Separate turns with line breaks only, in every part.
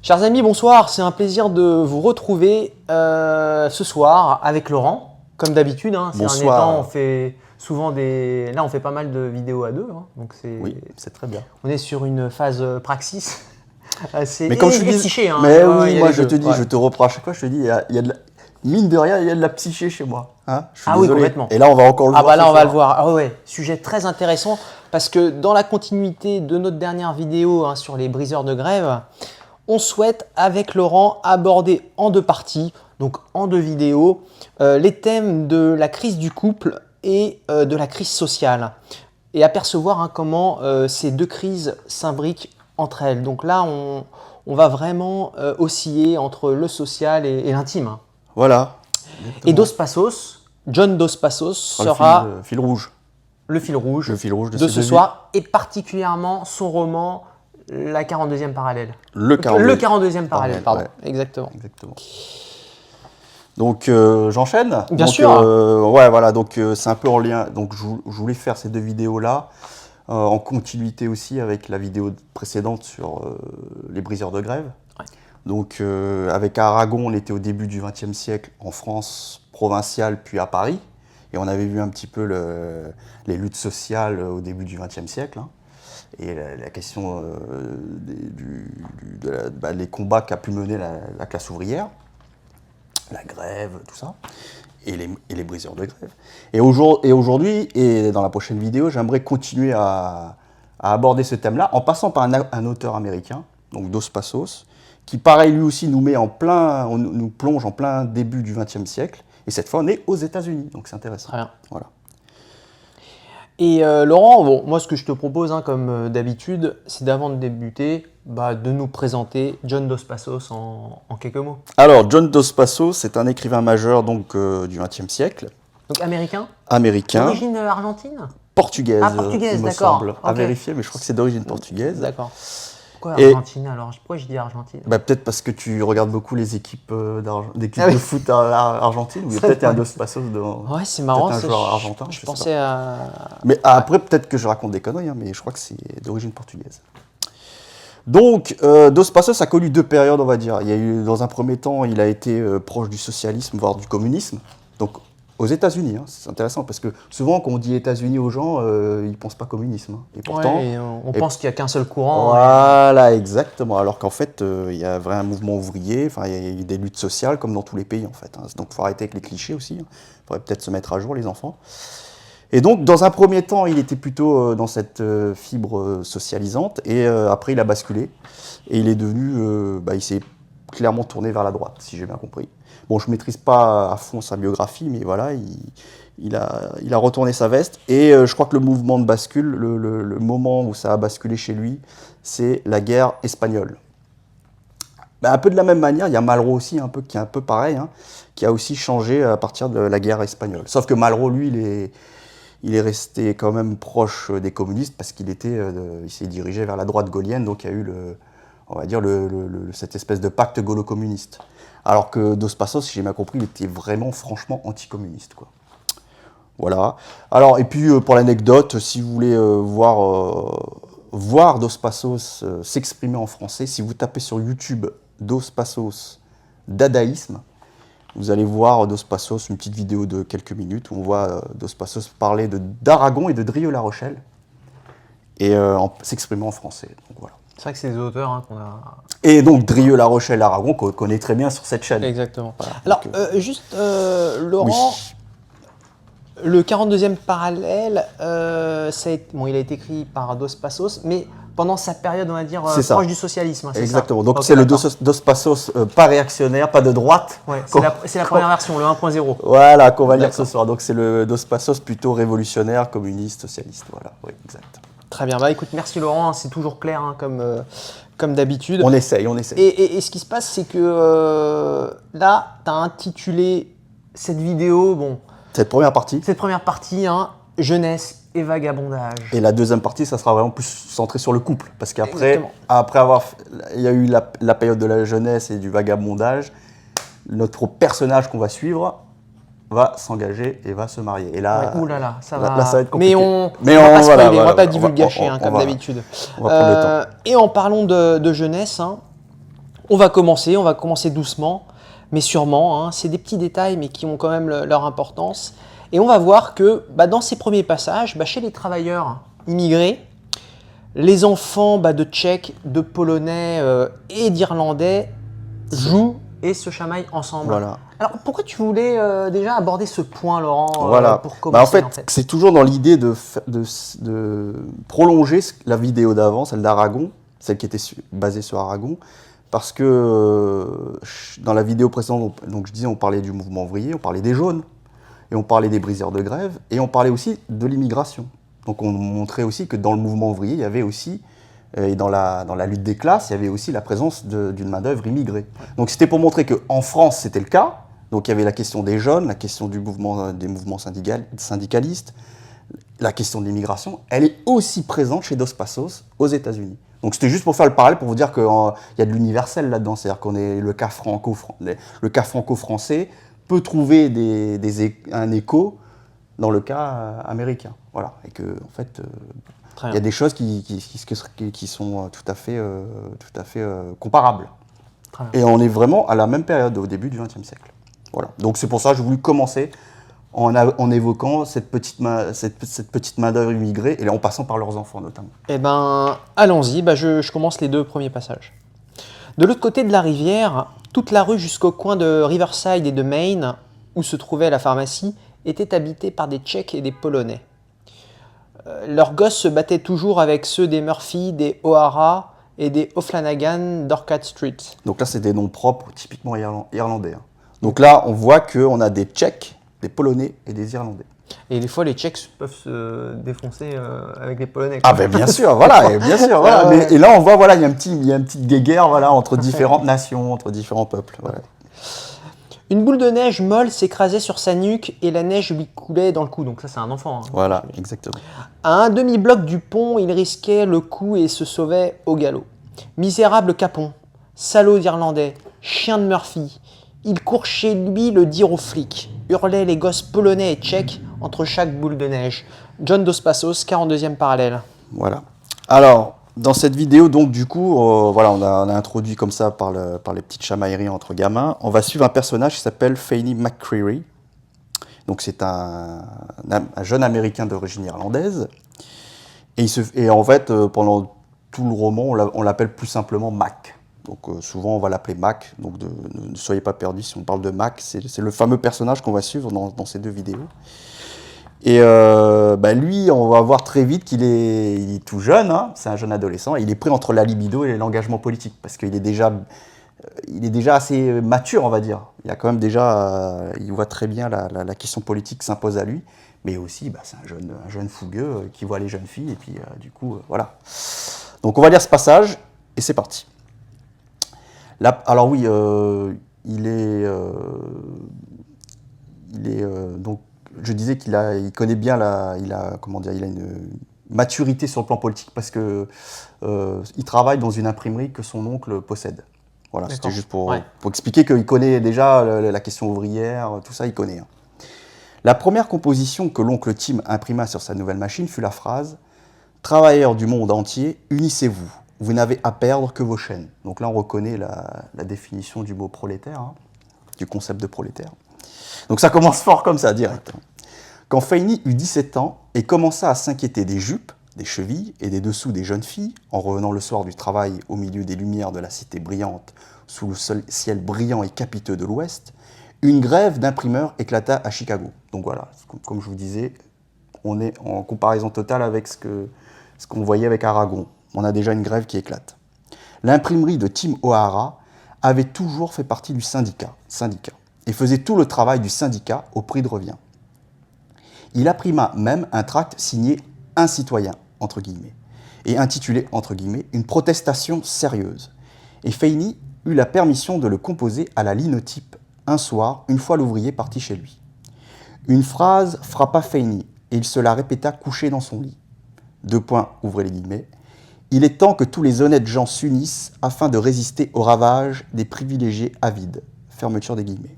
Chers amis, bonsoir. C'est un plaisir de vous retrouver ce soir avec Laurent. Comme d'habitude, ces derniers temps, on fait souvent des. Là, on fait pas mal de vidéos à deux. Donc
oui, c'est très bien.
On est sur une phase praxis assez.
Mais comme je te dis,
psyché.
mais oui, moi je te dis, je te reprends à chaque fois. Je te dis, il y a de la... mine de rien, il y a de la psyché chez moi. Je suis désolé.
Oui, complètement.
Et là, on va encore le voir.
Ah bah là, on va le voir. Ah ouais, sujet très intéressant parce que dans la continuité de notre dernière vidéo sur les briseurs de grève, on souhaite avec Laurent aborder en deux parties, donc en deux vidéos, les thèmes de la crise du couple et de la crise sociale et apercevoir comment ces deux crises s'imbriquent entre elles. Donc là, on va vraiment osciller entre le social et l'intime.
Voilà.
Et Dos Passos, John Dos Passos sera
le fil rouge.
Le fil rouge
de
ce soir et particulièrement son roman La 42e parallèle.
Le
42e parallèle, pardon.
Ouais.
Exactement.
Donc j'enchaîne.
Bien sûr.
Ouais, voilà. Donc c'est un peu en lien. Donc je voulais faire ces deux vidéos là en continuité aussi avec la vidéo précédente sur les briseurs de grève.
Ouais.
Donc avec Aragon, on était au début du XXe siècle en France provinciale puis à Paris. Et on avait vu un petit peu les luttes sociales au début du XXe siècle. Et la question les combats qu'a pu mener la classe ouvrière, la grève, tout ça, et les briseurs de grève. Et aujourd'hui, et dans la prochaine vidéo, j'aimerais continuer à aborder ce thème-là en passant par un auteur américain, donc Dos Passos, qui pareil lui aussi nous plonge en plein début du XXe siècle. Et cette fois, on est aux États-Unis, donc c'est intéressant.
Très bien.
Voilà.
Et Laurent, moi ce que je te propose, comme d'habitude, c'est d'avant de débuter, de nous présenter John Dos Passos en quelques mots.
Alors, John Dos Passos, c'est un écrivain majeur du XXe siècle.
Donc américain.
D'origine
argentine.
Portugaise,
portugaise,
il me semble. À vérifier, mais je crois que c'est d'origine portugaise.
D'accord. Pourquoi Argentine alors? Pourquoi je dis Argentine?
Peut-être parce que tu regardes beaucoup les équipes de foot argentines, ou il y a peut-être un Dos Passos
Ouais, c'est marrant.
Un joueur argentin.
Je pensais à.
Mais après, peut-être que je raconte des conneries, mais je crois que c'est d'origine portugaise. Donc, Dos Passos a connu deux périodes, on va dire. Il y a eu, dans un premier temps, il a été proche du socialisme, voire du communisme. Donc, aux États-Unis, c'est intéressant parce que souvent, quand on dit États-Unis aux gens, ils ne pensent pas communisme. Et pourtant,
on pense qu'il n'y a qu'un seul courant.
Voilà, exactement. Alors qu'en fait, il y a vraiment un mouvement ouvrier, il y a eu des luttes sociales comme dans tous les pays en fait. Donc, il faut arrêter avec les clichés aussi. Il faudrait peut-être se mettre à jour, les enfants. Et donc, dans un premier temps, il était plutôt dans cette fibre socialisante, et après, il a basculé, et il est devenu, il s'est clairement tourné vers la droite, si j'ai bien compris. Bon, je ne maîtrise pas à fond sa biographie, mais voilà, il a retourné sa veste, et je crois que le mouvement de bascule, le moment où ça a basculé chez lui, c'est la guerre espagnole. Un peu de la même manière, il y a Malraux aussi, qui est un peu pareil, qui a aussi changé à partir de la guerre espagnole. Sauf que Malraux, lui, il est resté quand même proche des communistes parce qu'il s'est dirigé vers la droite gaulienne, donc il y a eu cette espèce de pacte gaulo-communiste. Alors que Dos Passos, si j'ai bien compris, il était vraiment franchement anticommuniste, quoi. Voilà. Alors, et puis pour l'anecdote, si vous voulez voir Dos Passos s'exprimer en français, si vous tapez sur YouTube Dos Passos dadaïsme, vous allez voir Dos Passos, une petite vidéo de quelques minutes où on voit Dos Passos parler d'Aragon et de Drieux-La Rochelle et s'exprimer en français. Donc, voilà.
C'est vrai que c'est des auteurs qu'on a.
Et donc Drieux-La Rochelle, Aragon, qu'on connaît très bien sur cette chaîne.
Exactement.
Voilà.
Alors, Laurent, oui. Le 42e parallèle, il a été écrit par Dos Passos, mais pendant sa période, on va dire, proche du socialisme.
Exactement. Donc c'est le Dos Passos pas réactionnaire, pas de droite.
Ouais, c'est la première version, le 1.0.
Voilà, qu'on va lire ce soir. Donc c'est le Dos Passos plutôt révolutionnaire, communiste, socialiste. Voilà, oui, exact.
Très bien. Écoute, merci Laurent, c'est toujours clair comme d'habitude.
On essaye.
Et ce qui se passe, c'est que là, tu as intitulé cette vidéo,
Cette première partie,
jeunesse et vagabondage.
Et la deuxième partie, ça sera vraiment plus centré sur le couple. Parce qu'après, il y a eu la période de la jeunesse et du vagabondage, notre personnage qu'on va suivre va s'engager et va se marier. Et là,
ça
va être
Mais
compliqué.
on va pas divulgacher comme d'habitude.
On va prendre le temps.
Et en parlant de jeunesse, On va commencer doucement, mais sûrement. Hein. C'est des petits détails, mais qui ont quand même leur importance. Et on va voir que dans ces premiers passages, chez les travailleurs immigrés, les enfants de Tchèques, de Polonais et d'Irlandais jouent et se chamaillent ensemble.
Voilà.
Alors pourquoi tu voulais déjà aborder ce point, Laurent,
Voilà.
pour commencer
en fait, c'est toujours dans l'idée de prolonger la vidéo d'avant, celle d'Aragon, celle qui était basée sur Aragon, parce que dans la vidéo précédente, donc je disais, on parlait du mouvement ouvrier, on parlait des jaunes, et on parlait des briseurs de grève, et on parlait aussi de l'immigration. Donc on montrait aussi que dans le mouvement ouvrier, il y avait aussi, et dans la lutte des classes, il y avait aussi la présence d'une main-d'œuvre immigrée. Donc c'était pour montrer qu'en France, c'était le cas. Donc il y avait la question des jeunes, la question des mouvements syndicalistes, la question de l'immigration. Elle est aussi présente chez Dos Passos aux États-Unis. Donc c'était juste pour faire le parallèle, pour vous dire qu'il y a de l'universel là-dedans. C'est-à-dire qu'on est le cas franco-français peut trouver un écho dans le cas américain. Voilà. Et que, en fait, il y a des choses qui sont tout à fait comparables. Et on est vraiment à la même période, au début du XXe siècle. Voilà. Donc c'est pour ça que j'ai voulu commencer en évoquant cette petite main-d'œuvre immigrée, et en passant par leurs enfants notamment.
Eh bien, allons-y, je commence les deux premiers passages. De l'autre côté de la rivière, toute la rue jusqu'au coin de Riverside et de Maine, où se trouvait la pharmacie, était habitée par des Tchèques et des Polonais. Leurs gosses se battaient toujours avec ceux des Murphy, des O'Hara et des O'Flanagan d'Orchard Street.
Donc là, c'est des noms propres, typiquement irlandais. Hein. Donc là, on voit qu'on a des Tchèques, des Polonais et des Irlandais.
Et des fois, les Tchèques peuvent se défoncer avec les Polonais.
Quoi. Ah ben bien sûr, voilà, et bien sûr, voilà. Et là, on voit, voilà, il y a une petite guéguerre, voilà, entre différentes nations, entre différents peuples. Voilà.
Une boule de neige molle s'écrasait sur sa nuque et la neige lui coulait dans le cou. Donc ça, c'est un enfant. Hein.
Voilà, exactement.
À un demi-bloc du pont, il risquait le coup et se sauvait au galop. Misérable capon, salaud d'Irlandais, chien de Murphy, il court chez lui le dire aux flics, hurlaient les gosses polonais et tchèques entre chaque boule de neige. John Dos Passos, 42e parallèle.
Voilà. Alors, dans cette vidéo, donc du coup, voilà, on a introduit comme ça par les petites chamailleries entre gamins. On va suivre un personnage qui s'appelle Fanny McCreary. Donc c'est un jeune Américain d'origine irlandaise. Et en fait, pendant tout le roman, on l'appelle plus simplement Mac. Donc souvent, on va l'appeler Mac. Donc ne soyez pas perdus si on parle de Mac. C'est le fameux personnage qu'on va suivre dans ces deux vidéos. Et lui, on va voir très vite qu'il est tout jeune, hein, c'est un jeune adolescent, et il est pris entre la libido et l'engagement politique, parce qu'il est déjà assez mature, on va dire. Il a quand même il voit très bien la question politique s'impose à lui, mais aussi, c'est un jeune fougueux qui voit les jeunes filles, et puis du coup, voilà. Donc on va lire ce passage, et c'est parti. Là, alors oui, il est donc, je disais qu'il connaît bien il a une maturité sur le plan politique parce que il travaille dans une imprimerie que son oncle possède. Voilà, c'était juste pour expliquer qu'il connaît déjà la question ouvrière, tout ça, il connaît. Hein. La première composition que l'oncle Tim imprima sur sa nouvelle machine fut la phrase « Travailleurs du monde entier, unissez-vous, vous n'avez à perdre que vos chaînes ». Donc là, on reconnaît la définition du mot prolétaire, hein, du concept de prolétaire. Donc ça commence fort comme ça, direct. Quand Fanny eut 17 ans et commença à s'inquiéter des jupes, des chevilles et des dessous des jeunes filles, en revenant le soir du travail au milieu des lumières de la cité brillante, sous le ciel brillant et capiteux de l'Ouest, une grève d'imprimeurs éclata à Chicago. Donc voilà, comme je vous disais, on est en comparaison totale avec ce qu'on voyait avec Aragon. On a déjà une grève qui éclate. L'imprimerie de Tim O'Hara avait toujours fait partie du syndicat, et faisait tout le travail du syndicat au prix de revient. Il imprima même un tract signé « Un citoyen » entre guillemets, et intitulé entre guillemets « Une protestation sérieuse ». Et Fanny eut la permission de le composer à la linotype un soir, une fois l'ouvrier parti chez lui. Une phrase frappa Fanny, et il se la répéta couché dans son lit. Ouvrez les guillemets. Il est temps que tous les honnêtes gens s'unissent afin de résister aux ravages des privilégiés avides. Fermeture des guillemets.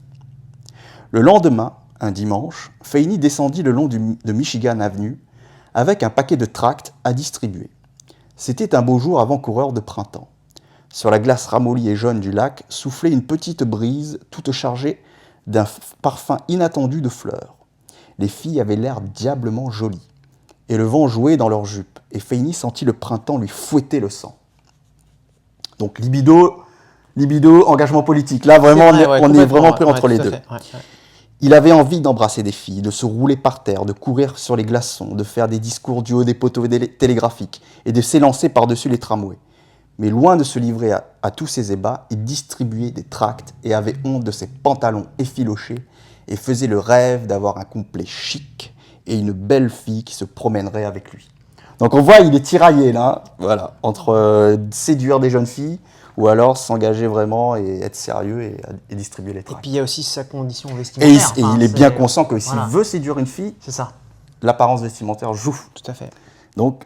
Le lendemain, un dimanche, Fanny descendit le long de Michigan Avenue avec un paquet de tracts à distribuer. C'était un beau jour avant-coureur de printemps. Sur la glace ramollie et jaune du lac soufflait une petite brise toute chargée d'un parfum inattendu de fleurs. Les filles avaient l'air diablement jolies. Et le vent jouait dans leurs jupes. Et Feini sentit le printemps lui fouetter le sang. Donc libido, engagement politique. Là, vraiment, on est vraiment pris entre les deux. Il avait envie d'embrasser des filles, de se rouler par terre, de courir sur les glaçons, de faire des discours du haut des poteaux télégraphiques et de s'élancer par-dessus les tramways. Mais loin de se livrer à tous ces ébats, il distribuait des tracts et avait honte de ses pantalons effilochés et faisait le rêve d'avoir un complet chic et une belle fille qui se promènerait avec lui. Donc on voit, il est tiraillé là, voilà, entre séduire des jeunes filles ou alors s'engager vraiment et être sérieux et distribuer les tracts.
Et puis il y a aussi sa condition vestimentaire.
Et il est bien conscient que s'il veut séduire une fille,
c'est ça.
L'apparence vestimentaire joue.
Tout à fait.
Donc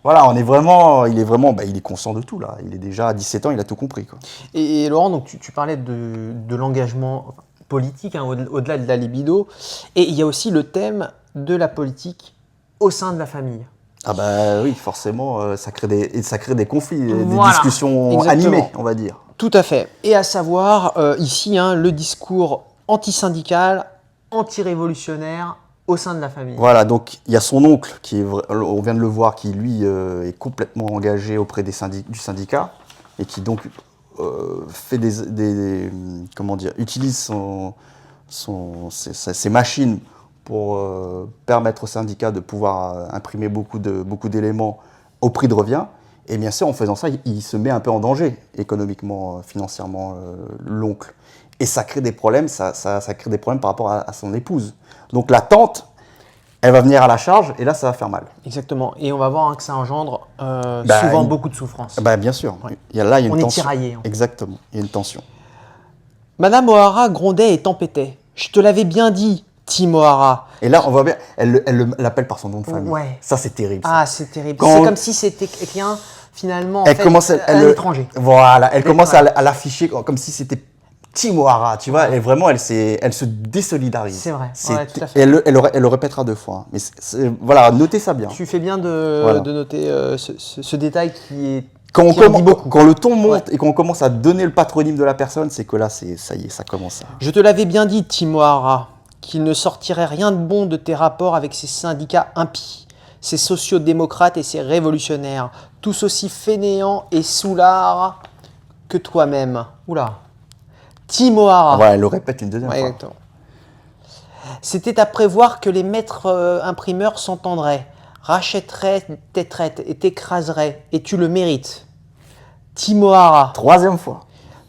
voilà, il est conscient de tout là. Il est déjà à 17 ans, il a tout compris, quoi.
Et Laurent, donc tu parlais de l'engagement politique, hein, au-delà de la libido, et il y a aussi le thème de la politique au sein de la famille.
Ah bah oui, forcément, ça crée des conflits, des discussions animées, on va dire.
Tout à fait. Et à savoir, ici, le discours anti-syndical, anti-révolutionnaire au sein de la famille.
Voilà, donc il y a son oncle, on vient de le voir, qui lui est complètement engagé auprès du syndicat, et qui donc fait utilise ses machines pour permettre au syndicat de pouvoir imprimer beaucoup d'éléments au prix de revient. Et bien sûr, en faisant ça, il se met un peu en danger, économiquement, financièrement, l'oncle. Et ça crée des problèmes, ça crée des problèmes par rapport à son épouse. Donc la tante, elle va venir à la charge, et là, ça va faire mal.
Exactement. Et on va voir que ça engendre souvent beaucoup de souffrance.
Bien sûr. Ouais. Il y a une tension.
Est tiraillé.
Exactement, il y a une tension.
Madame O'Hara grondait et tempêtait. « Je te l'avais bien dit, Tim O'Hara. »
Et là, on voit bien, elle l'appelle par son nom de famille.
Ouais.
Ça, c'est terrible. Ça.
Ah, c'est terrible. C'est comme si c'était quelqu'un, finalement,
un
étranger.
Voilà, elle commence à l'afficher comme si c'était Tim O'Hara, tu vois. Et vraiment, elle se désolidarise.
C'est vrai, tout à fait.
Et elle le répétera 2 fois. Mais voilà, notez ça bien.
Tu fais bien de noter ce détail qui est...
Quand le ton monte et qu'on commence à donner le patronyme de la personne, c'est que là, ça y est, ça commence à...
Je te l'avais bien dit, Tim O'Hara, qu'il ne sortirait rien de bon de tes rapports avec ces syndicats impies, ces sociodémocrates et ces révolutionnaires, tous aussi fainéants et soulards que toi-même. Oula. Tim O'Hara.
Voilà, elle le répète une deuxième fois.
Exactement. C'était à prévoir que les maîtres imprimeurs s'entendraient, rachèteraient tes traites et t'écraseraient, et tu le mérites. Tim O'Hara.
3e fois.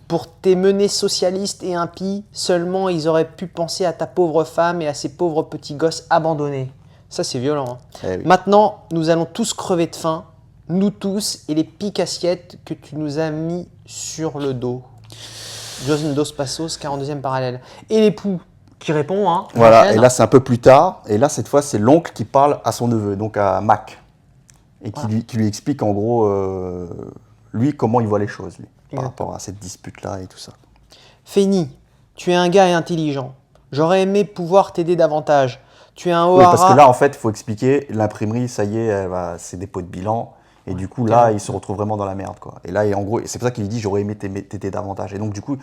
Pour tes menées socialistes et impies, seulement ils auraient pu penser à ta pauvre femme et à ces pauvres petits gosses abandonnés. Ça, c'est violent.
Eh oui.
Maintenant, nous allons tous crever de faim, nous tous, et les piques-assiettes que tu nous as mis sur le dos. John Dos Passos, 42e parallèle. Et l'époux qui répond.
Voilà, et là, c'est un peu plus tard. Et là, cette fois, c'est l'oncle qui parle à son neveu, donc à Mac. Et qui lui explique, en gros, lui, comment il voit les choses, lui. Par rapport à cette dispute-là et tout ça.
Feini, tu es un gars intelligent. J'aurais aimé pouvoir t'aider davantage. Tu es un O'Hara.
Oui, parce que là, en fait, il faut expliquer, l'imprimerie, ça y est, c'est dépôt de bilan. Et du coup, là, il se retrouve vraiment dans la merde, quoi. Et là, en gros, c'est pour ça qu'il lui dit, j'aurais aimé t'aider davantage. Et donc, du coup,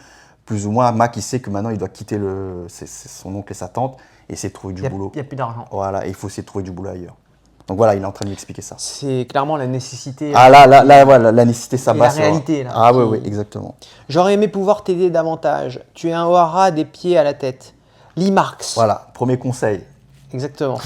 plus ou moins, Mac, il sait que maintenant, il doit quitter son oncle et sa tante et essayer de trouver du boulot.
Il n'y a plus d'argent.
Voilà, et il faut essayer de trouver du boulot ailleurs. Donc voilà, il est en train de lui expliquer ça.
C'est clairement la nécessité.
Ah là, voilà, la nécessité, ça passe.
La réalité, là.
Ah oui, exactement.
J'aurais aimé pouvoir t'aider davantage. Tu es un O'Hara des pieds à la tête. Lis Marx.
Voilà, premier conseil.
Exactement.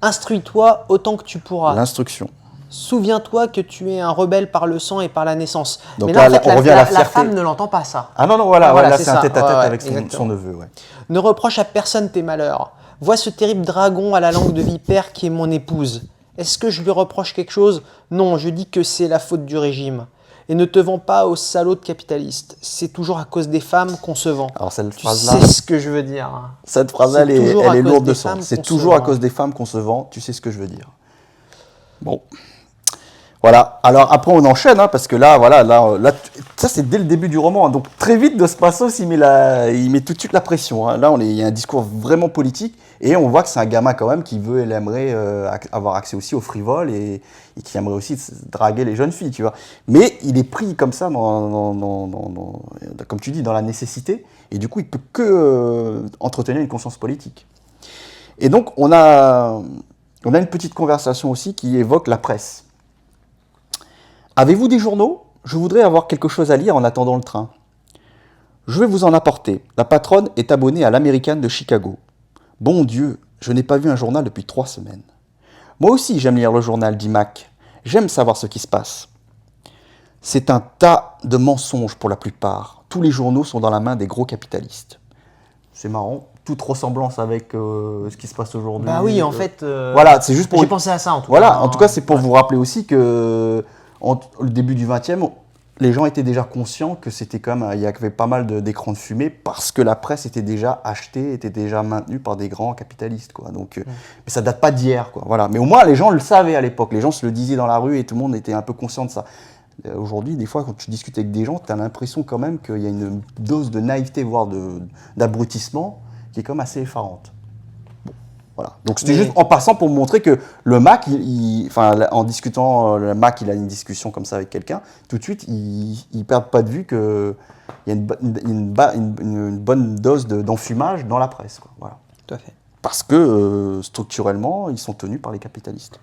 Instruis-toi autant que tu pourras.
L'instruction.
Souviens-toi que tu es un rebelle par le sang et par la naissance.
Donc
mais là, en fait,
on revient à la fierté.
La femme ne l'entend pas, ça.
Ah non, voilà, là, c'est un tête-à-tête avec son neveu. Ouais.
Ne reproche à personne tes malheurs. Vois ce terrible dragon à la langue de vipère qui est mon épouse. Est-ce que je lui reproche quelque chose? Non, je dis que c'est la faute du régime. Et ne te vends pas aux salauds de capitalistes. C'est toujours à cause des femmes qu'on se vend.
Alors cette
tu
phrase-là,
sais ce que je veux dire.
Cette phrase-là, elle est lourde de sens. C'est toujours à cause des femmes qu'on se vend. Tu sais ce que je veux dire. Bon. Voilà. Alors après on enchaîne, hein, parce que là, voilà, ça c'est dès le début du roman. Hein. Donc très vite Dos Passos, il met tout de suite la pression. Hein. Là, il y a un discours vraiment politique et on voit que c'est un gamin quand même qui aimerait avoir accès aussi au frivole et qui aimerait aussi draguer les jeunes filles, tu vois. Mais il est pris comme ça, comme tu dis, dans la nécessité et du coup il peut que entretenir une conscience politique. Et donc on a une petite conversation aussi qui évoque la presse. Avez-vous des journaux? Je voudrais avoir quelque chose à lire en attendant le train. Je vais vous en apporter. La patronne est abonnée à l'Américaine de Chicago. Bon Dieu, je n'ai pas vu un journal depuis 3 semaines. Moi aussi j'aime lire le journal, dit Mac. J'aime savoir ce qui se passe. C'est un tas de mensonges pour la plupart. Tous les journaux sont dans la main des gros capitalistes. C'est marrant. Toute ressemblance avec ce qui se passe aujourd'hui.
Bah oui, en fait.
Voilà, c'est juste pour.
J'ai pensé à ça en tout cas.
Voilà, en tout cas, c'est pour vous rappeler aussi que au début du XXe, les gens étaient déjà conscients que c'était quand même, il y avait pas mal d'écrans de fumée parce que la presse était déjà achetée, était déjà maintenue par des grands capitalistes, quoi. Donc, mais ça date pas d'hier, quoi. Voilà. Mais au moins, les gens le savaient à l'époque. Les gens se le disaient dans la rue et tout le monde était un peu conscient de ça. Aujourd'hui, des fois, quand tu discutes avec des gens, tu as l'impression quand même qu'il y a une dose de naïveté, voire d'abrutissement, qui est comme assez effarante. Bon, voilà. Donc c'était juste en passant pour montrer que le Mac, en discutant, le Mac, il a une discussion comme ça avec quelqu'un, tout de suite, il ne perd pas de vue qu'il y a une bonne dose d'enfumage dans la presse, quoi. Voilà.
Tout à fait.
Parce que structurellement, ils sont tenus par les capitalistes.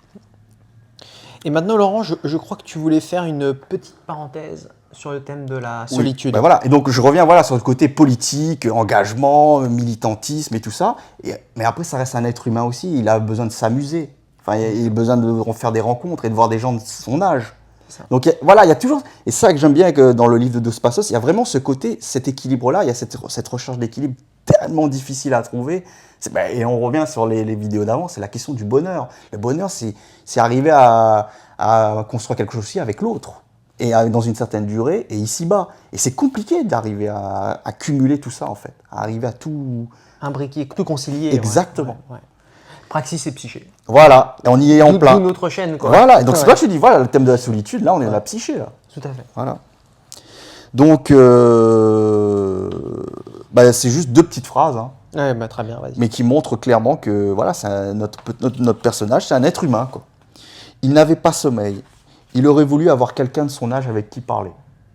Et maintenant, Laurent, je crois que tu voulais faire une petite parenthèse sur le thème de la solitude.
Oui, ben voilà. Et donc je reviens sur le côté politique, engagement, militantisme et tout ça. Mais après, ça reste un être humain aussi. Il a besoin de s'amuser. Enfin, il a besoin de faire des rencontres et de voir des gens de son âge. Donc voilà, il y a toujours. Et ça que j'aime bien dans le livre de Dos Passos, il y a vraiment ce côté, cet équilibre-là. Il y a cette recherche d'équilibre tellement difficile à trouver. Et on revient sur les vidéos d'avant, c'est la question du bonheur. Le bonheur, c'est arriver à construire quelque chose aussi avec l'autre. Et dans une certaine durée, et ici-bas. Et c'est compliqué d'arriver à cumuler tout ça, en fait. À arriver à tout...
Imbriquer, tout concilier.
Exactement.
Ouais. Praxis et psyché.
Voilà, et on y est en plein.
Tout notre chaîne, quoi.
Voilà, et donc c'est là que je dis, voilà, le thème de la solitude, là, on est dans la psyché, là.
Tout à fait.
Voilà. Donc, c'est juste 2 petites phrases, hein,
Ouais, bah, très bien, vas-y.
mais qui montrent clairement que, voilà, notre personnage, c'est un être humain, quoi. Il n'avait pas sommeil. Il aurait voulu avoir quelqu'un de son âge avec qui parler.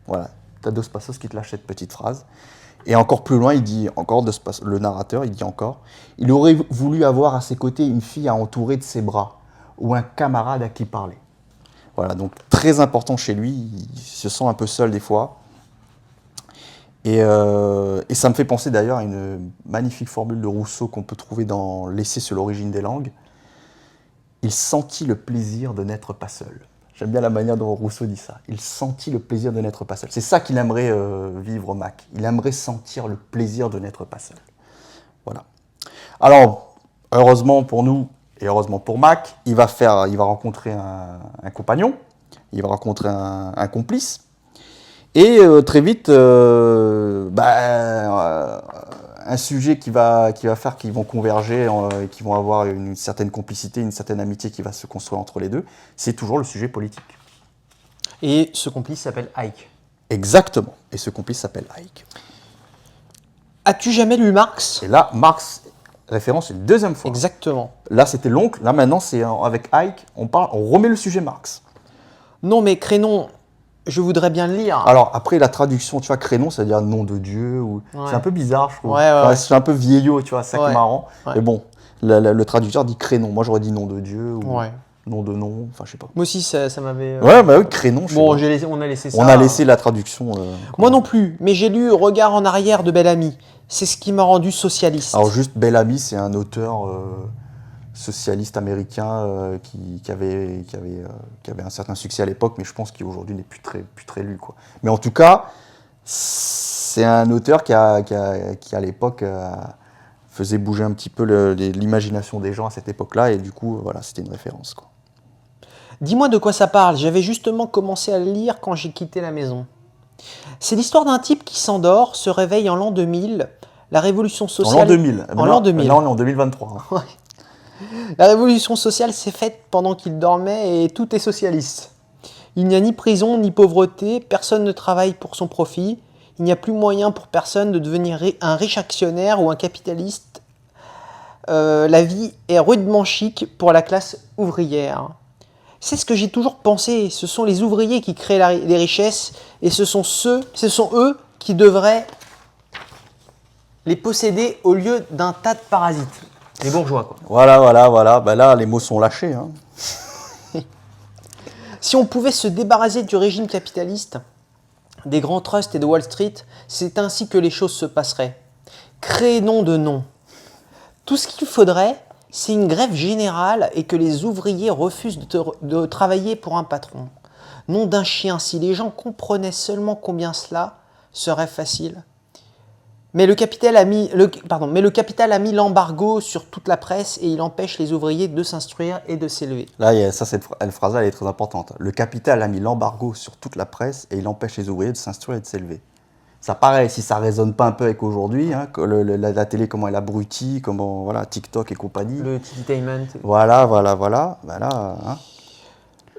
Voilà, t'as Dos Passos qui te lâche cette petite phrase. Et encore plus loin, il dit encore, le narrateur, il dit encore, il aurait voulu avoir à ses côtés une fille à entourer de ses bras, ou un camarade à qui parler. Voilà, donc très important chez lui, il se sent un peu seul des fois. Et ça me fait penser d'ailleurs à une magnifique formule de Rousseau qu'on peut trouver dans l'essai sur l'origine des langues. Il sentit le plaisir de n'être pas seul. J'aime bien la manière dont Rousseau dit ça. Il sentit le plaisir de n'être pas seul. C'est ça qu'il aimerait vivre, Mac. Il aimerait sentir le plaisir de n'être pas seul. Voilà. Alors, heureusement pour nous et heureusement pour Mac, il va rencontrer un compagnon, il va rencontrer un complice. Et très vite, un sujet qui va faire qu'ils vont converger, qui vont avoir une certaine complicité, une certaine amitié qui va se construire entre les deux, c'est toujours le sujet politique.
Et ce complice s'appelle Ike.
Exactement. Et ce complice s'appelle Ike.
As-tu jamais lu Marx?
Et là, Marx, référence une 2e fois.
Exactement.
Là, c'était l'oncle. Là, maintenant, c'est avec Ike, on remet le sujet Marx.
Non, mais Crénon, je voudrais bien le lire.
Alors, après, la traduction, tu vois, Crénon, ça veut dire nom de Dieu. C'est un peu bizarre, je trouve.
Ouais.
C'est un peu vieillot, tu vois, c'est ça qui est marrant.
Ouais.
Mais bon, le traducteur dit Crénon. Moi, j'aurais dit nom de Dieu ou nom de nom, enfin, je sais pas.
Moi aussi, ça m'avait...
Ouais, bah oui, Crénon, je sais
Bon,
pas.
on a laissé ça.
On a laissé la traduction.
Moi non plus, mais j'ai lu Regard en arrière de Bellamy. C'est ce qui m'a rendu socialiste.
Alors, juste, Bellamy, c'est un auteur socialiste américain qui avait un certain succès à l'époque, mais je pense qu'aujourd'hui n'est plus très lu, quoi. Mais en tout cas, c'est un auteur qui à l'époque faisait bouger un petit peu l'imagination des gens à cette époque-là, et du coup, voilà, c'était une référence, quoi.
Dis-moi de quoi ça parle. J'avais justement commencé à le lire quand j'ai quitté la maison. C'est l'histoire d'un type qui s'endort, se réveille en l'an 2000, la révolution sociale...
En l'an 2000.
En l'an 2000.
Là, on est en 2023. Hein.
La révolution sociale s'est faite pendant qu'il dormait et tout est socialiste. Il n'y a ni prison ni pauvreté, personne ne travaille pour son profit, il n'y a plus moyen pour personne de devenir un riche actionnaire ou un capitaliste. La vie est rudement chic pour la classe ouvrière. C'est ce que j'ai toujours pensé, ce sont les ouvriers qui créent les richesses et ce sont eux qui devraient les posséder au lieu d'un tas de parasites. Les bourgeois, quoi.
Voilà. Ben là, les mots sont lâchés. Hein.
Si on pouvait se débarrasser du régime capitaliste, des grands trusts et de Wall Street, c'est ainsi que les choses se passeraient. Créer nom de nom. Tout ce qu'il faudrait, c'est une grève générale et que les ouvriers refusent de travailler pour un patron. Nom d'un chien, si les gens comprenaient seulement combien cela serait facile. Mais le capital a mis l'embargo sur toute la presse et il empêche les ouvriers de s'instruire et de s'élever.
Là, cette phrase-là, elle est très importante. Le capital a mis l'embargo sur toute la presse et il empêche les ouvriers de s'instruire et de s'élever. Ça paraît, si ça résonne pas un peu avec aujourd'hui, hein, la télé, comment elle abrutit, comment, voilà, TikTok et compagnie.
Le entertainment.
Voilà. Hein.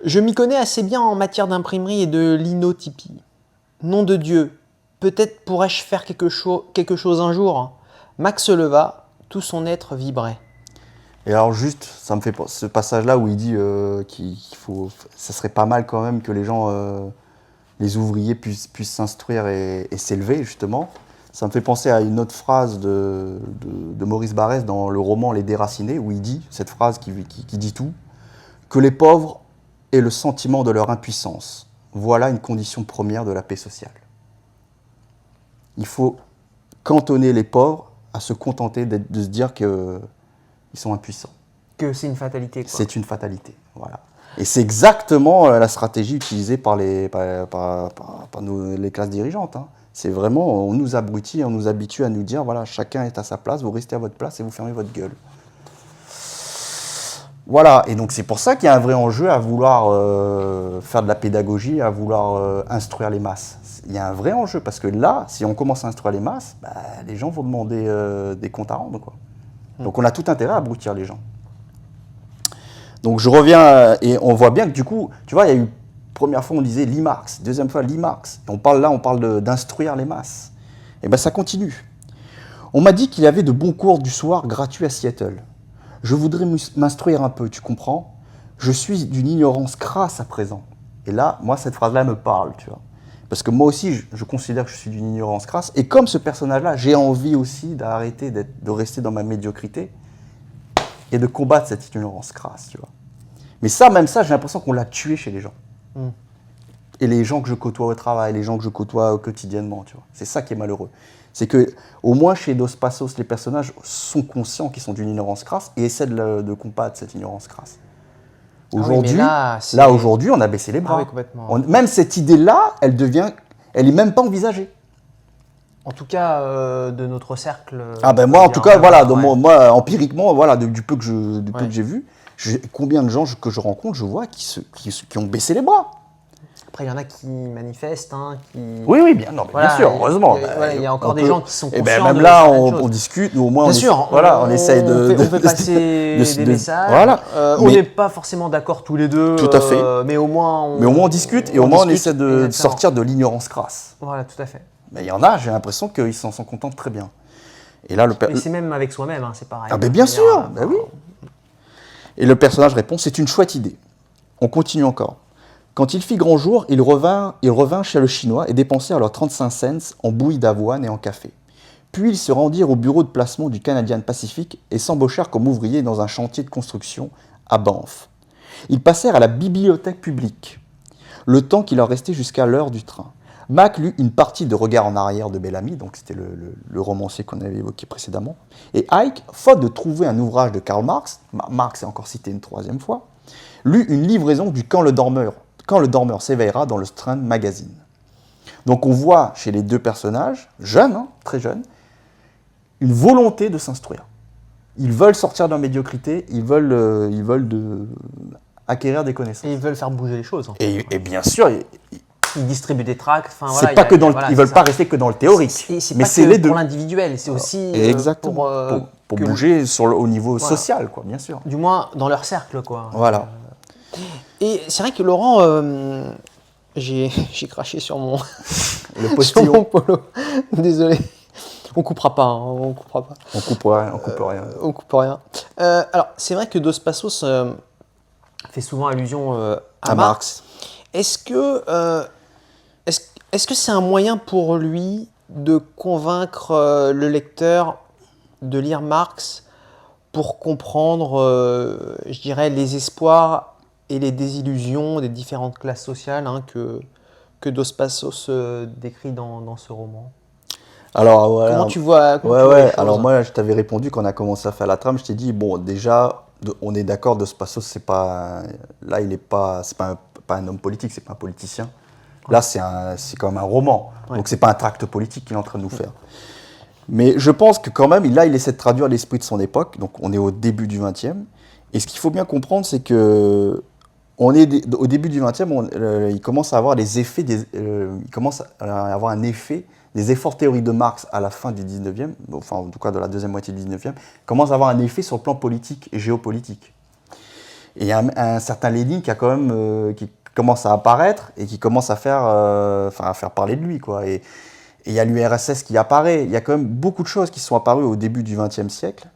Je m'y connais assez bien en matière d'imprimerie et de linotypie. Nom de Dieu, peut-être pourrais-je faire quelque chose un jour. Max se leva, tout son être vibrait.
Et alors juste, ça me fait ce passage-là où il dit ça serait pas mal quand même que les gens, les ouvriers puissent s'instruire et s'élever justement. Ça me fait penser à une autre phrase de Maurice Barrès dans le roman Les Déracinés, où il dit, cette phrase qui dit tout, que les pauvres aient le sentiment de leur impuissance. Voilà une condition première de la paix sociale. Il faut cantonner les pauvres à se contenter de se dire qu'ils sont impuissants.
Que c'est une fatalité, quoi.
C'est une fatalité, voilà. Et c'est exactement la stratégie utilisée par les classes dirigeantes. Hein. C'est vraiment, on nous abrutit, on nous habitue à nous dire, voilà, chacun est à sa place, vous restez à votre place et vous fermez votre gueule. Voilà, et donc c'est pour ça qu'il y a un vrai enjeu à vouloir faire de la pédagogie, à vouloir instruire les masses. Il y a un vrai enjeu, parce que là, si on commence à instruire les masses, les gens vont demander des comptes à rendre, quoi. Donc on a tout intérêt à abrutir les gens. Donc je reviens, et on voit bien que du coup, tu vois, il y a eu, première fois on disait Lee Marx, deuxième fois Lee Marx, et on parle d'instruire les masses. Et bien ça continue. On m'a dit qu'il y avait de bons cours du soir gratuits à Seattle. Je voudrais m'instruire un peu, tu comprends? Je suis d'une ignorance crasse à présent. Et là, moi, cette phrase-là me parle, tu vois. Parce que moi aussi, je considère que je suis d'une ignorance crasse. Et comme ce personnage-là, j'ai envie aussi d'arrêter de rester dans ma médiocrité et de combattre cette ignorance crasse, tu vois. Mais ça, même ça, j'ai l'impression qu'on l'a tué chez les gens. Et les gens que je côtoie au travail, les gens que je côtoie quotidiennement, tu vois. C'est ça qui est malheureux. C'est que, au moins chez Dos Passos, les personnages sont conscients qu'ils sont d'une ignorance crasse et essaient de combattre cette ignorance crasse. Aujourd'hui, aujourd'hui, on a baissé les bras.
Ah oui, complètement.
Même cette idée-là, elle est même pas envisagée.
En tout cas, de notre cercle.
Ah ben moi, en tout cas, voilà, moi, empiriquement, voilà, du peu que j'ai vu, combien de gens que je rencontre, je vois qui ont baissé les bras.
Après, il y en a qui manifestent, hein, qui...
Oui, bien sûr, heureusement.
Il y a encore des gens qui sont conscients.
Et même là, on discute, ou au moins on essaye de...
On fait passer des messages.
Voilà.
On n'est pas forcément d'accord tous les deux.
Tout à fait.
Mais au moins
on discute, et au moins on essaie de sortir de l'ignorance crasse.
Voilà, tout à fait.
Mais il y en a, j'ai l'impression qu'ils s'en sont contents très bien. Et là,
mais c'est même avec soi-même, hein, c'est pareil.
Ah ben bien sûr, oui. Et le personnage répond, c'est une chouette idée. On continue encore. Quand il fit grand jour, il revint chez le Chinois et dépensèrent leurs 35 cents en bouillie d'avoine et en café. Puis ils se rendirent au bureau de placement du Canadian Pacific et s'embauchèrent comme ouvriers dans un chantier de construction à Banff. Ils passèrent à la bibliothèque publique, le temps qu'il leur restait jusqu'à l'heure du train. Mac lut une partie de Regard en arrière de Bellamy, donc c'était le romancier qu'on avait évoqué précédemment, et Ike, faute de trouver un ouvrage de Karl Marx, Marx est encore cité une troisième fois, lut une livraison du Quand le dormeur s'éveillera dans le Strand Magazine. Donc on voit chez les deux personnages, jeunes, hein, très jeunes, une volonté de s'instruire. Ils veulent sortir de leur médiocrité, ils veulent acquérir des connaissances.
Et ils veulent faire bouger les choses.
Et bien sûr,
ils distribuent des tracts.
C'est pas que ils veulent pas rester que dans le théorique.
Mais c'est les deux. Pour l'individuel, c'est aussi
pour bouger au niveau social, quoi, bien sûr.
Du moins dans leur cercle, quoi.
Voilà.
Et c'est vrai que Laurent, j'ai craché sur mon,
Le
sur
postillon,
mon polo. Désolé. On coupera pas, hein, on coupera pas.
on coupe rien, on coupe rien.
On coupe rien. Alors, c'est vrai que Dos Passos fait souvent allusion à
À
Marx. Est-ce que est-ce que c'est un moyen pour lui de convaincre le lecteur de lire Marx pour comprendre, je dirais, les espoirs et les désillusions des différentes classes sociales hein, que Dos Passos décrit dans ce roman?
Alors voilà.
Comment tu vois les
Ouais.
choses?
Alors moi, je t'avais répondu quand on a commencé à faire la trame. Je t'ai dit bon, déjà, on est d'accord. Dos Passos, c'est pas là, il est pas, c'est pas un homme politique, c'est pas un politicien. Là, c'est comme un roman.
Ouais.
Donc c'est pas un tract politique qu'il est en train de nous faire. Mais je pense que quand même, là, il essaie de traduire l'esprit de son époque. Donc on est au début du XXe. Et ce qu'il faut bien comprendre, c'est que on est au début du XXe, il commence à avoir les effets, il commence à avoir un effet des efforts théoriques de Marx à la fin du 19e, enfin en tout cas de la deuxième moitié du 19e, commence à avoir un effet sur le plan politique et géopolitique. Et il y a un certain Lénine qui a quand même, qui commence à apparaître et qui commence à faire parler de lui, quoi. Et il y a l'URSS qui apparaît. Il y a quand même beaucoup de choses qui sont apparues au début du XXe siècle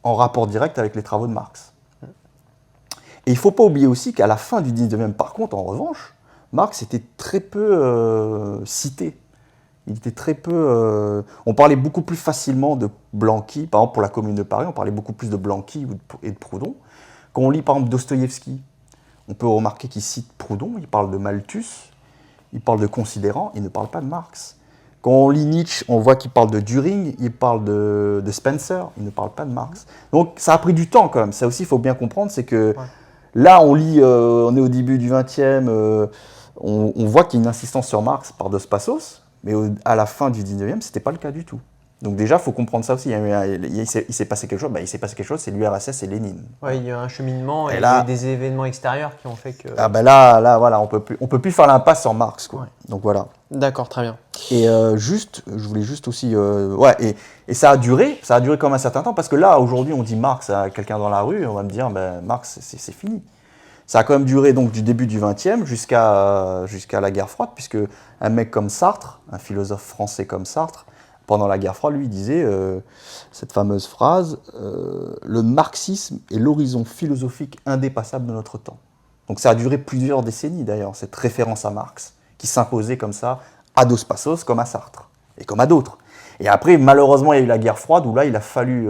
en rapport direct avec les travaux de Marx. Et il ne faut pas oublier aussi qu'à la fin du 19e, par contre, en revanche, Marx était très peu cité. Il était très peu. On parlait beaucoup plus facilement de Blanqui, par exemple pour la Commune de Paris, on parlait beaucoup plus de Blanqui et de Proudhon. Quand on lit par exemple Dostoïevski, on peut remarquer qu'il cite Proudhon, il parle de Malthus, il parle de considérant, il ne parle pas de Marx. Quand on lit Nietzsche, on voit qu'il parle de Düring, il parle de Spencer, il ne parle pas de Marx. Donc ça a pris du temps quand même. Ça aussi, il faut bien comprendre, c'est que là, on lit, on est au début du XXe, on voit qu'il y a une insistance sur Marx par Dos Passos, mais à la fin du 19e, ce n'était pas le cas du tout. Donc déjà, il faut comprendre ça aussi. Il s'est passé quelque chose, il s'est passé quelque chose, c'est l'URSS et Lénine.
Ouais, il y a un cheminement et,
Et
il
là,
y a eu des événements extérieurs qui ont fait que...
Ah ben là, voilà, on peut plus faire l'impasse sur Marx, quoi.
Ouais.
Donc voilà.
D'accord, très bien.
Et je voulais juste aussi, et ça a duré comme un certain temps, parce que là, aujourd'hui, on dit Marx à quelqu'un dans la rue, on va me dire, ben Marx, c'est fini. Ça a quand même duré donc du début du XXe jusqu'à la guerre froide, puisque un mec comme Sartre, un philosophe français comme Sartre, pendant la guerre froide, lui disait cette fameuse phrase le marxisme est l'horizon philosophique indépassable de notre temps. Donc ça a duré plusieurs décennies d'ailleurs, cette référence à Marx, qui s'imposait comme ça à Dos Passos comme à Sartre, et comme à d'autres. Et après, malheureusement, il y a eu la guerre froide, où là, il a fallu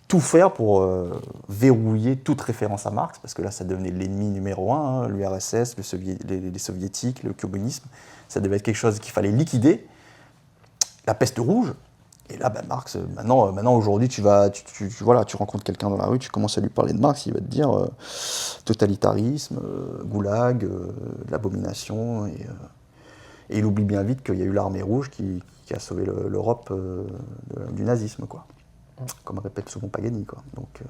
tout faire pour verrouiller toute référence à Marx, parce que là, ça devenait l'ennemi numéro un, hein, l'URSS, les soviétiques, le communisme, ça devait être quelque chose qu'il fallait liquider. La peste rouge, et là, ben, Marx, maintenant aujourd'hui, tu rencontres quelqu'un dans la rue, tu commences à lui parler de Marx, il va te dire totalitarisme, goulag, l'abomination, et il oublie bien vite qu'il y a eu l'armée rouge qui a sauvé l'Europe du nazisme, quoi. Comme répète souvent Pagani, quoi. Donc,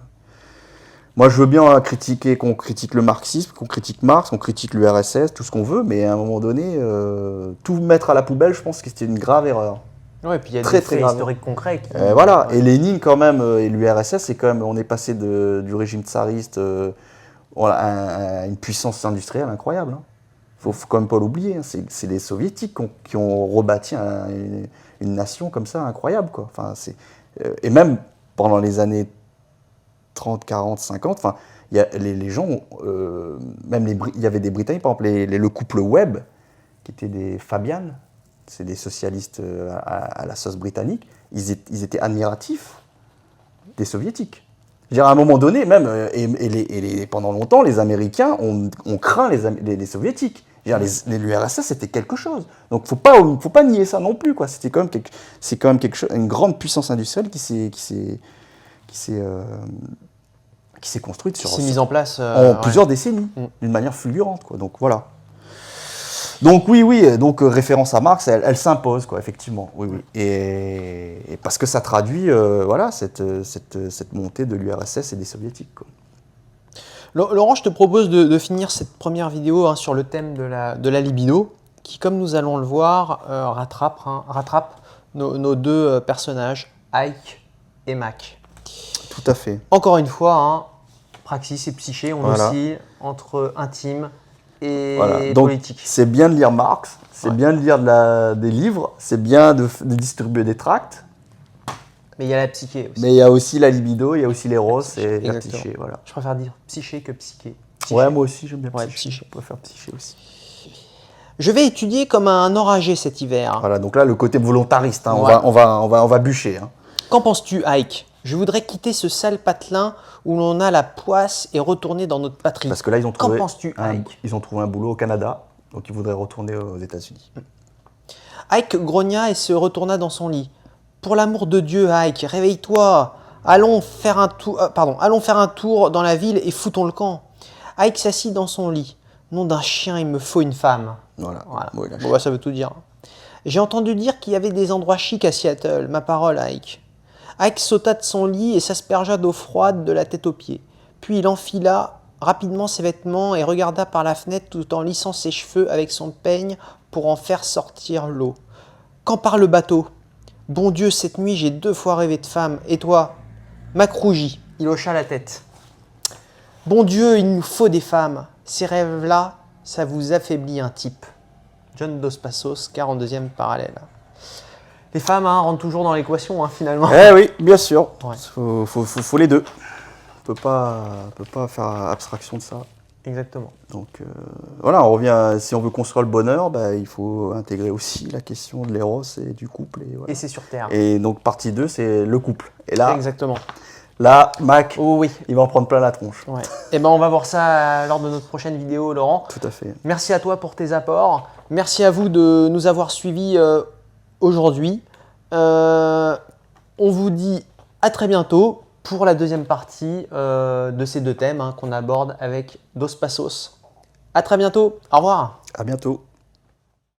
moi, je veux bien critiquer, qu'on critique le marxisme, qu'on critique Marx, qu'on critique l'URSS, tout ce qu'on veut, mais à un moment donné, tout mettre à la poubelle, je pense que c'était une grave erreur.
Ouais, et puis il y a des faits historiques concrets.
Voilà, et Lénine quand même, et l'URSS, c'est quand même, on est passé du régime tsariste à une puissance industrielle incroyable. Faut quand même pas l'oublier, hein. C'est les soviétiques qui ont rebâti une nation comme ça incroyable, quoi. Enfin, et même pendant les années 30, 40, 50, enfin, les gens, il y avait des Britanniques, par exemple, le couple Webb, qui étaient des Fabian, c'est des socialistes à la sauce britannique, ils étaient admiratifs des soviétiques. Je veux dire, à un moment donné, même, pendant longtemps, les Américains ont craint les soviétiques. L'URSS, c'était quelque chose. Donc, faut pas nier ça non plus, quoi. C'est quand même quelque chose, une grande puissance industrielle qui s'est construite
qui s'est mise en place
en plusieurs décennies, d'une manière fulgurante, quoi. Donc voilà. Donc oui, donc référence à Marx, elle s'impose, quoi, effectivement, oui. Et parce que ça traduit, cette montée de l'URSS et des soviétiques, quoi.
Laurent, je te propose de finir cette première vidéo hein, sur le thème de la libido, qui, comme nous allons le voir, rattrape nos deux personnages, Ike et Mac.
Tout à fait.
Encore une fois, praxis et psyché, on
Voilà.
oscille entre intime et
Voilà. Donc,
politique.
c'est bien de lire Marx, c'est bien de lire des livres, c'est bien de distribuer des tracts,
Mais il y a la psyché aussi.
mais il y a aussi la libido, il y a aussi l'éros et la
Exactement.
psyché. Voilà.
Je préfère dire psyché que psyché. Psyché.
Ouais, moi aussi, j'aime bien
Ouais,
psyché.
psyché.
Je préfère psyché aussi.
Je vais étudier comme un enragé cet hiver.
Voilà, donc là, le côté volontariste, hein,
Ouais.
on va bûcher. Hein.
Qu'en penses-tu, Ike? Je voudrais quitter ce sale patelin où l'on a la poisse et retourner dans notre patrie.
Parce que là, ils ont
Qu'en
trouvé,
penses-tu, Ike?
ils ont trouvé un boulot au Canada, donc ils voudraient retourner aux États-Unis.
Ike grogna et se retourna dans son lit. Pour l'amour de Dieu, Ike, réveille-toi. Allons faire un tour dans la ville et foutons le camp. Ike s'assit dans son lit. Nom d'un chien, il me faut une femme.
Voilà.
Voilà.
Bon, il a-
Bon, bah, ça veut tout dire. J'ai entendu dire qu'il y avait des endroits chics à Seattle. Ma parole, Ike. Ike sauta de son lit et s'aspergea d'eau froide de la tête aux pieds. Puis il enfila rapidement ses vêtements et regarda par la fenêtre tout en lissant ses cheveux avec son peigne pour en faire sortir l'eau. Quand part le bateau? Bon Dieu, cette nuit j'ai 2 fois rêvé de femme. Et toi? Mac rougit. Il hocha la tête. Bon Dieu, il nous faut des femmes. Ces rêves-là, ça vous affaiblit un type. John Dos Passos, 42e parallèle. Les femmes rentrent toujours dans l'équation, finalement.
Eh oui, bien sûr.
Ouais.
Faut les deux. On peut pas faire abstraction de ça.
Exactement.
Donc voilà, on revient. Si on veut construire le bonheur, bah, il faut intégrer aussi la question de l'éros et du couple. Et, voilà.
Et c'est sur Terre.
Et donc partie 2, c'est le couple. Et là,
Exactement.
Mac,
Oh oui.
il va en prendre plein la tronche.
Ouais. Et ben on va voir ça lors de notre prochaine vidéo, Laurent.
Tout à fait.
Merci à toi pour tes apports. Merci à vous de nous avoir suivis aujourd'hui. On vous dit à très bientôt pour la deuxième partie de ces 2 thèmes qu'on aborde avec Dos Passos. À très bientôt. Au revoir.
À bientôt.